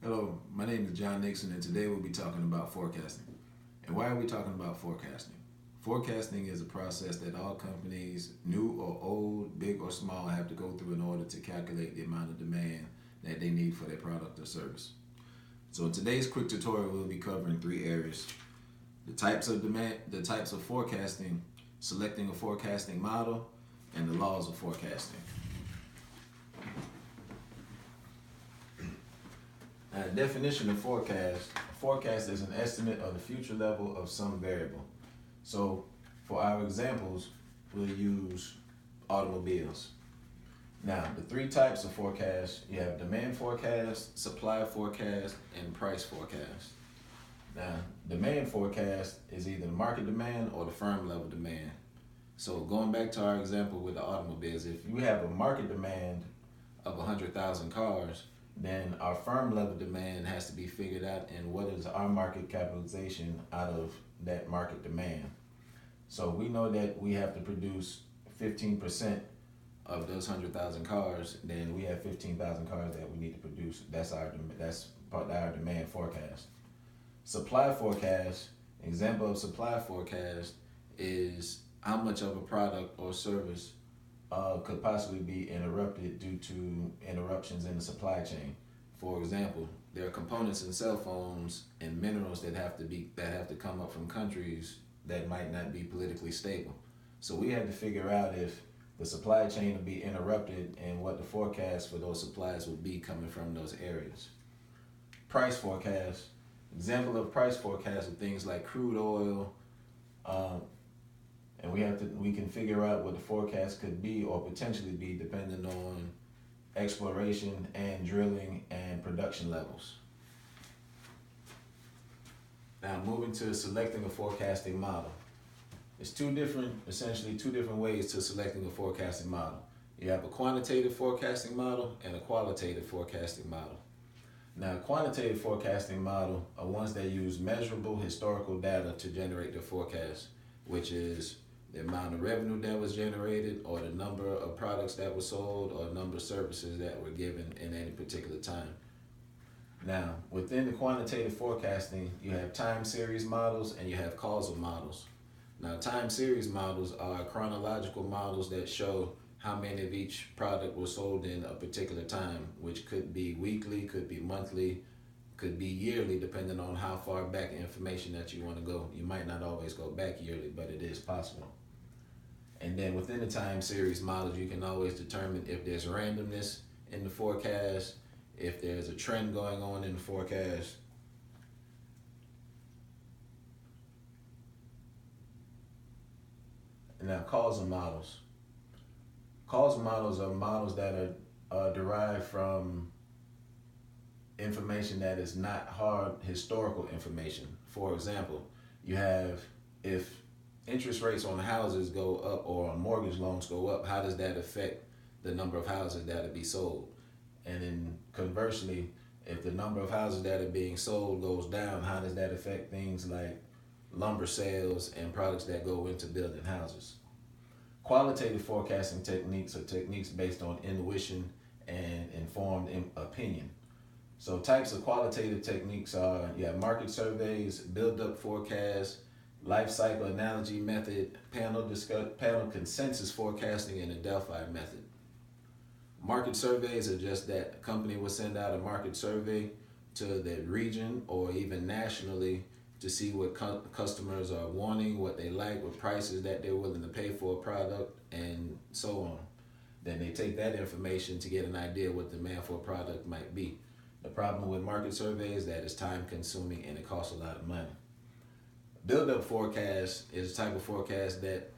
Hello, my name is John Nixon, and today we'll be talking about forecasting. And why are we talking about forecasting? Forecasting is a process that all companies, new or old, big or small, have to go through in order to calculate the amount of demand that they need for their product or service. So in today's quick tutorial, we'll be covering three areas: the types of demand, the types of forecasting, selecting a forecasting model, and the laws of forecasting. Now, the definition of forecast: a forecast is an estimate of the future level of some variable. So, for our examples, we'll use automobiles. Now, the three types of forecast: you have demand forecast, supply forecast, and price forecast. Now, demand forecast is either the market demand or the firm level demand. So, going back to our example with the automobiles, if you have a market demand of 100,000 cars, then our firm level demand has to be figured out, and what is our market capitalization out of that market demand. So we know that we have to produce 15% of those 100,000 cars, then we have 15,000 cars that we need to produce. That's part of our demand forecast. Supply forecast, example of supply forecast is how much of a product or service could possibly be interrupted due to interruptions in the supply chain. For example, there are components in cell phones and minerals that have to come up from countries that might not be politically stable. So we had to figure out if the supply chain would be interrupted and what the forecast for those supplies would be coming from those areas. Price forecast, example of price forecast are things like crude oil, um, and we can figure out what the forecast could be or potentially be depending on exploration and drilling and production levels. Now moving to selecting a forecasting model. It's essentially two different ways to selecting a forecasting model. You have a quantitative forecasting model and a qualitative forecasting model. Now, quantitative forecasting model are ones that use measurable historical data to generate the forecast, which is the amount of revenue that was generated, or the number of products that were sold, or the number of services that were given in any particular time. Now, within the quantitative forecasting, you have time series models and you have causal models. Now, time series models are chronological models that show how many of each product was sold in a particular time, which could be weekly, could be monthly, could be yearly, depending on how far back information that you want to go. You might not always go back yearly, but it is possible. And then within the time series models, you can always determine if there's randomness in the forecast, if there's a trend going on in the forecast. And now causal models. Causal models are models that are derived from information that is not hard historical information. For example, you have, if interest rates on houses go up or on mortgage loans go up, how does that affect the number of houses that will be sold? And then conversely, if the number of houses that are being sold goes down, how does that affect things like lumber sales and products that go into building houses? Qualitative forecasting techniques are techniques based on intuition and informed opinion. So types of qualitative techniques are, you have market surveys, build-up forecasts, life cycle analogy method, panel consensus forecasting, and the Delphi method. Market surveys are just that a company will send out a market survey to the region or even nationally to see what customers are wanting, what they like, what prices that they're willing to pay for a product, and so on. Then they take that information to get an idea what the demand for a product might be. The problem with market surveys is that it's time consuming and it costs a lot of money. Build-up forecast is a type of forecast that,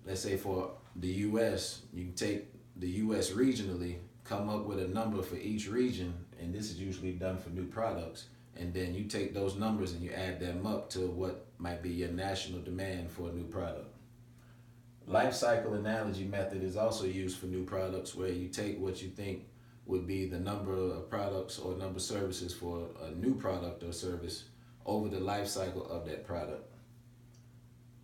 let's say for the US, you can take the US regionally, come up with a number for each region, and this is usually done for new products, and then you take those numbers and you add them up to what might be your national demand for a new product. Life cycle analogy method is also used for new products, where you take what you think would be the number of products or number of services for a new product or service over the life cycle of that product.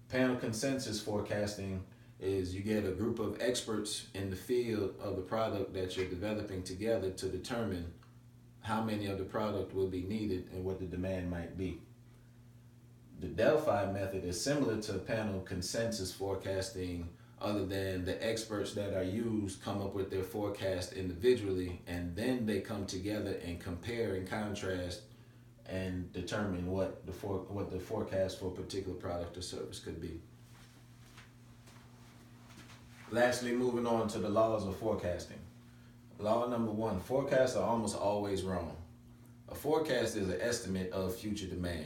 Panel consensus forecasting is you get a group of experts in the field of the product that you're developing together to determine how many of the product will be needed and what the demand might be. The Delphi method is similar to panel consensus forecasting, other than the experts that are used come up with their forecast individually, and then they come together and compare and contrast and determine what the forecast for a particular product or service could be. Lastly, moving on to the laws of forecasting. Law number one, forecasts are almost always wrong. A forecast is an estimate of future demand.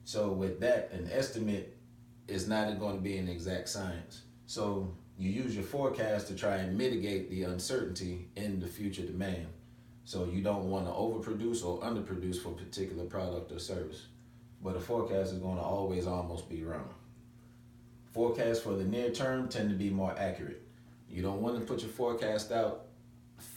So with that, an estimate is not going to be an exact science. So you use your forecast to try and mitigate the uncertainty in the future demand. So you don't want to overproduce or underproduce for a particular product or service. But a forecast is going to always almost be wrong. Forecasts for the near term tend to be more accurate. You don't want to put your forecast out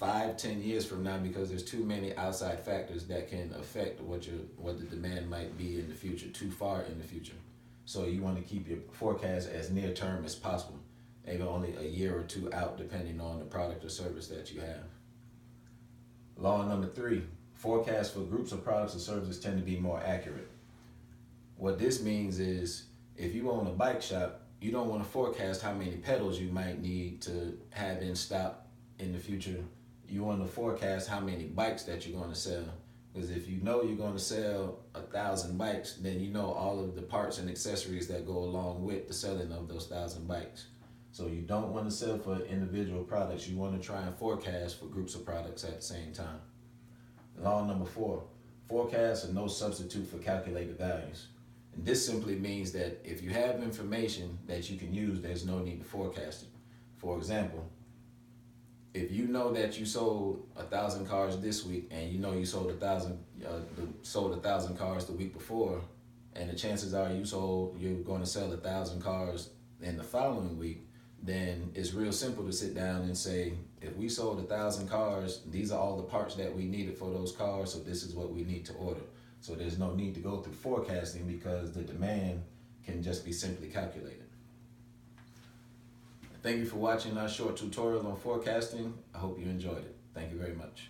5-10 years from now, because there's too many outside factors that can affect what the demand might be in the future, too far in the future. So you want to keep your forecast as near term as possible, maybe only a year or two out, depending on the product or service that you have. Law number three, forecasts for groups of products or services tend to be more accurate. What this means is, if you own a bike shop, you don't want to forecast how many pedals you might need to have in stock in the future. You want to forecast how many bikes that you're going to sell. Because if you know you're going to sell 1,000 bikes, then you know all of the parts and accessories that go along with the selling of those 1,000 bikes. So you don't want to sell for individual products. You want to try and forecast for groups of products at the same time. Law number four, forecasts are no substitute for calculated values. And this simply means that if you have information that you can use, there's no need to forecast it. For example, if you know that you sold 1,000 cars this week, and you know you sold 1,000 cars the week before, and the chances are you're going to sell 1,000 cars in the following week, then it's real simple to sit down and say, if we sold 1,000 cars, these are all the parts that we needed for those cars, so this is what we need to order. So there's no need to go through forecasting, because the demand can just be simply calculated. Thank you for watching our short tutorial on forecasting. I hope you enjoyed it. Thank you very much.